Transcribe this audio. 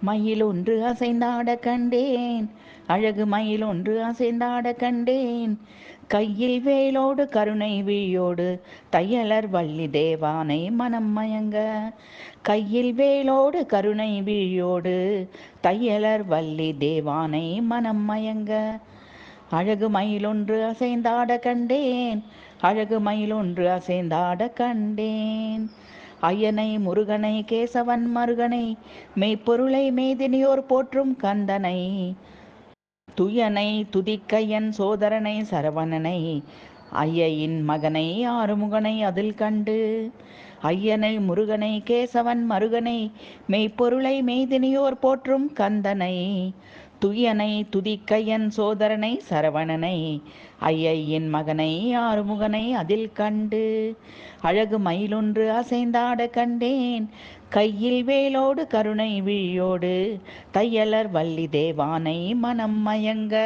மயில் ஒன்று அசைந்தாட கண்டேன், அழகு மயில் ஒன்று அசைந்தாட கண்டேன். கையில் வேலோடு கருணை விழியோடு தையலர் வள்ளி தேவானை மனம் மயங்க. கையில் வேலோடு கருணை விழியோடு தையலர் வள்ளி தேவானை மனம் மயங்க. அழகு மயிலொன்று அசைந்தாட கண்டேன், அழகு மயிலொன்று அசைந்தாட கண்டேன். ஐயனை முருகனை கேசவன் மருகனை மெய்ப்பொருளை மேதினியோர் போற்றும் கந்தனை, துயனை துதிக்கையன் சோதரனை சரவணனை, ஐயின் மகனை ஆறுமுகனை அதில் கண்டு. ஐயனை முருகனை கேசவன் மருகனை மெய்ப்பொருளை மெய்தினியோர் போற்றும் கந்தனை, துயனை துதிக்கையன் சோதரனை சரவணனை, ஐயின் மகனை ஆறுமுகனை அதில் கண்டு. அழகு மயிலொன்று அசைந்தாட கண்டேன், கையில் வேலோடு கருணை விழியோடு தையலர் வள்ளி தேவானை மனம் மயங்க.